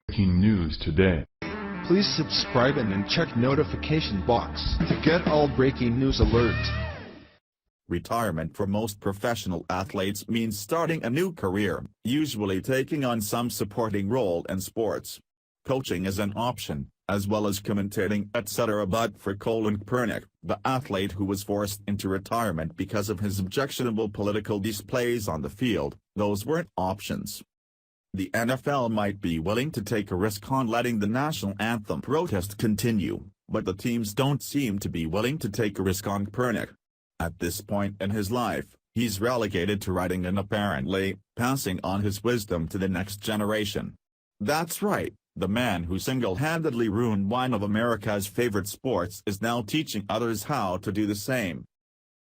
Breaking news today. Please subscribe and then check notification box to get all breaking news alerts. Retirement for most professional athletes means starting a new career, usually taking on some supporting role in sports. Coaching is an option, as well as commentating, etc. But for Colin Kaepernick, the athlete who was forced into retirement because of his objectionable political displays on the field, those weren't options. The NFL might be willing to take a risk on letting the National Anthem protest continue, but the teams don't seem to be willing to take a risk on Kaepernick. At this point in his life, he's relegated to writing and apparently passing on his wisdom to the next generation. That's right, the man who single-handedly ruined one of America's favorite sports is now teaching others how to do the same.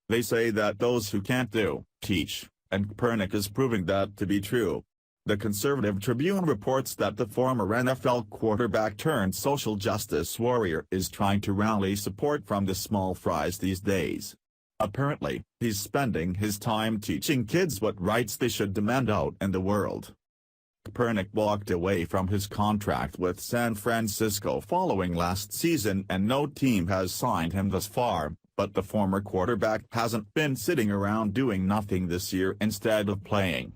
They say that those who can't do, teach, and Kaepernick is proving that to be true. The Conservative Tribune reports that the former NFL quarterback turned social justice warrior is trying to rally support from the small fries these days. Apparently, he's spending his time teaching kids what rights they should demand out in the world. Kaepernick walked away from his contract with San Francisco following last season and no team has signed him thus far, but the former quarterback hasn't been sitting around doing nothing this year instead of playing.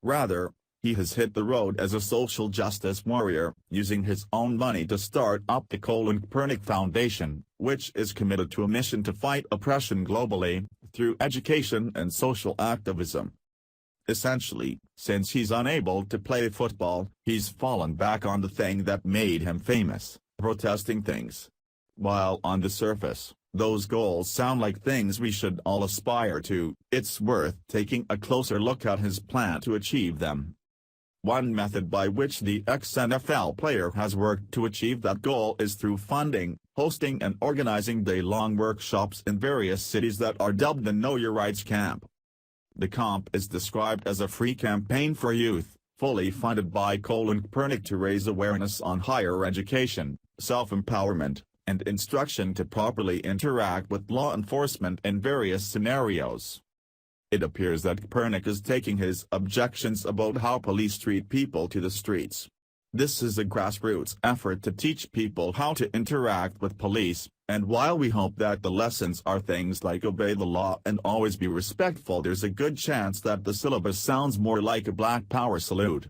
Rather, he has hit the road as a social justice warrior, using his own money to start up the Colin Kaepernick Foundation, which is committed to a mission to fight oppression globally, through education and social activism. Essentially, since he's unable to play football, he's fallen back on the thing that made him famous, protesting things. While on the surface, those goals sound like things we should all aspire to, it's worth taking a closer look at his plan to achieve them. One method by which the ex-NFL player has worked to achieve that goal is through funding, hosting and organizing day-long workshops in various cities that are dubbed the Know Your Rights Camp. The camp is described as a free campaign for youth, fully funded by Colin Kaepernick to raise awareness on higher education, self-empowerment, and instruction to properly interact with law enforcement in various scenarios. It appears that Kaepernick is taking his objections about how police treat people to the streets. This is a grassroots effort to teach people how to interact with police, and while we hope that the lessons are things like obey the law and always be respectful, there's a good chance that the syllabus sounds more like a Black Power salute.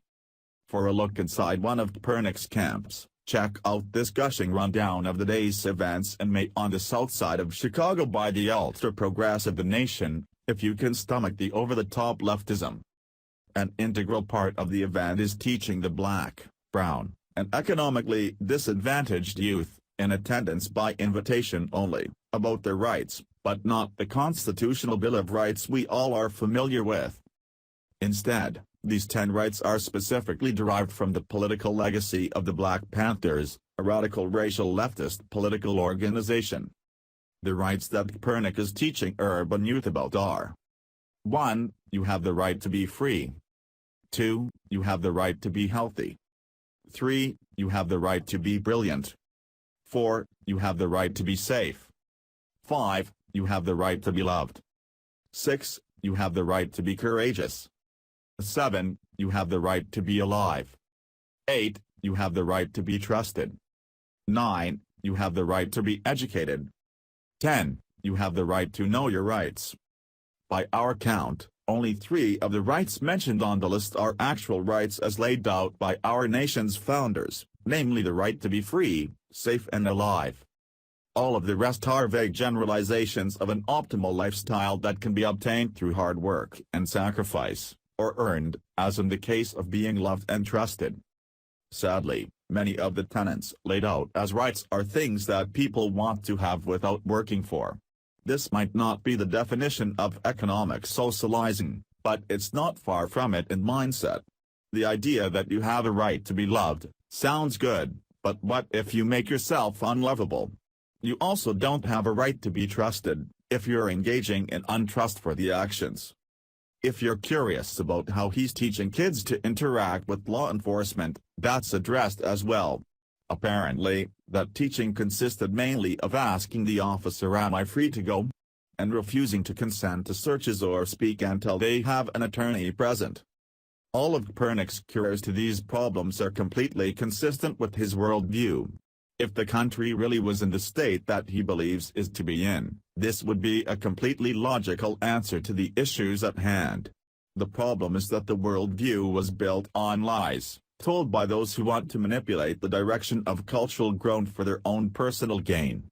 For a look inside one of Kaepernick's camps, check out this gushing rundown of the day's events in May on the south side of Chicago by the ultra-progressive The Nation, if you can stomach the over-the-top leftism. An integral part of the event is teaching the black, brown, and economically disadvantaged youth, in attendance by invitation only, about their rights, but not the constitutional Bill of Rights we all are familiar with. Instead, these 10 rights are specifically derived from the political legacy of the Black Panthers, a radical racial leftist political organization. The rights that Kaepernick is teaching urban youth about are: 1. You have the right to be free. 2. You have the right to be healthy. 3. You have the right to be brilliant. 4. You have the right to be safe. 5. You have the right to be loved. 6. You have the right to be courageous. 7. You have the right to be alive. 8. You have the right to be trusted. 9. You have the right to be educated. 10. You have the right to know your rights. By our count, only 3 of the rights mentioned on the list are actual rights as laid out by our nation's founders, namely the right to be free, safe and alive. All of the rest are vague generalizations of an optimal lifestyle that can be obtained through hard work and sacrifice, or earned, as in the case of being loved and trusted. Sadly, many of the tenets laid out as rights are things that people want to have without working for. This might not be the definition of economic socializing, but it's not far from it in mindset. The idea that you have a right to be loved sounds good, but what if you make yourself unlovable? You also don't have a right to be trusted, if you're engaging in untrustworthy actions. If you're curious about how he's teaching kids to interact with law enforcement, that's addressed as well. Apparently, that teaching consisted mainly of asking the officer, "Am I free to go?" and refusing to consent to searches or speak until they have an attorney present. All of Kaepernick's cures to these problems are completely consistent with his worldview. If the country really was in the state that he believes is to be in, this would be a completely logical answer to the issues at hand. The problem is that the worldview was built on lies, told by those who want to manipulate the direction of cultural growth for their own personal gain.